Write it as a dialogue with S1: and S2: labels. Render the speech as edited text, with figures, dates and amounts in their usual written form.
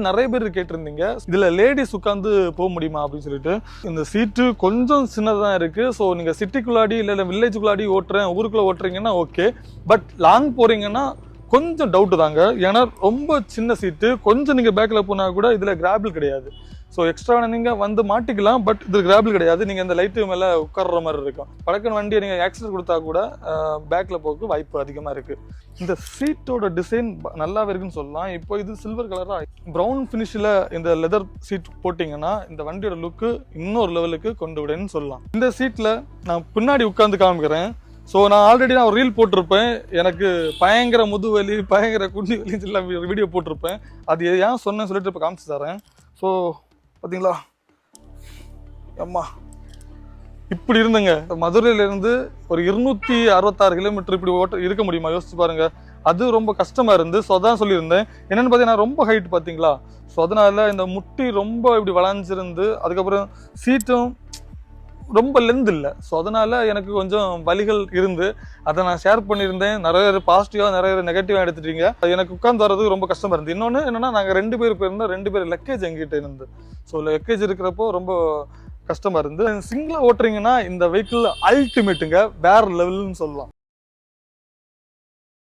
S1: நிறைய பேர் கேட்டிருந்தீங்க இதுல லேடிஸ் உட்காந்து போக முடியுமா அப்படின்னு சொல்லிட்டு. இந்த சீட்டு கொஞ்சம் சின்னதான் இருக்கு. ஸோ நீங்க சிட்டிக்குள்ளாடி இல்ல வில்லேஜுக்குள்ளாடி ஓட்டுறேன் ஊருக்குள்ள ஓட்டுறீங்கன்னா ஓகே. பட் லாங் போறீங்கன்னா கொஞ்சம் டவுட் தாங்க. ஏன்னா ரொம்ப சின்ன சீட்டு, கொஞ்சம் நீங்க பேக்ல போனா கூட இதுல கிராபிள் கிடையாது. ஸோ எக்ஸ்ட்ரா நீங்க வந்து மாட்டிக்கலாம். பட் இது கிராபிள் கிடையாது. நீங்க இந்த லைட்டு மேல உட்கார்ற மாதிரி இருக்கும். பழக்கன் வண்டியை நீங்க ஆக்சிடென்ட் கொடுத்தா கூட பேக்ல போக்கு வாய்ப்பு அதிகமா இருக்கு. இந்த சீட்டோட டிசைன் நல்லாவே இருக்குன்னு சொல்லலாம். இப்போ இது சில்வர் கலரா ப்ரௌன் ஃபினிஷ்ல இந்த லெதர் சீட் போட்டிங்கன்னா இந்த வண்டியோட லுக்கு இன்னொரு லெவலுக்கு கொண்டு விடுன்னு சொல்லலாம். இந்த சீட்ல நான் பின்னாடி உட்காந்து காமிக்கிறேன். ஸோ நான் ஆல்ரெடி ஒரு ரீல் போட்டிருப்பேன். எனக்கு பயங்கர முதுவலி பயங்கர குண்டி வலி எல்லாம் வீடியோ போட்டிருப்பேன். அது ஏன் சொன்னேன்னு சொல்லிட்டு இப்போ காமிச்சு தரேன். ஸோ பார்த்தீங்களா அம்மா இப்படி இருந்துங்க. மதுரையிலேருந்து ஒரு 266 கிலோமீட்டர் இப்படி இருக்க முடியுமா யோசிச்சு பாருங்க. அது ரொம்ப கஷ்டமா இருந்து. ஸோ அதான் சொல்லியிருந்தேன். என்னன்னு பார்த்தீங்கன்னா ரொம்ப ஹைட் பார்த்தீங்களா. ஸோ அதனால இந்த முட்டி ரொம்ப இப்படி வளைஞ்சிருந்து, அதுக்கப்புறம் சீட்டும் ரொம்ப லென்த் இல்லை. ஸோ அதனால எனக்கு கொஞ்சம் வலிகள் இருந்து அதை நான் ஷேர் பண்ணியிருந்தேன். நிறைய பேர் பாசிட்டிவாக நிறைய பேர் நெகட்டிவாக எடுத்துட்டீங்க. எனக்கு உட்காந்து வர்றதுக்கு ரொம்ப கஷ்டமா இருந்து. இன்னொன்று என்னன்னா நாங்கள் 2 பேர் போயிருந்தோம். 2 பேர் லக்கேஜ் எங்கிட்ட இருந்து. ஸோ லக்கேஜ் இருக்கிறப்போ ரொம்ப கஷ்டமா இருந்து. சிங்கிளா ஓட்டுறீங்கன்னா இந்த வெஹிக்கிள் அல்டிமேட்டுங்க, வேற லெவல்னு சொல்லலாம்.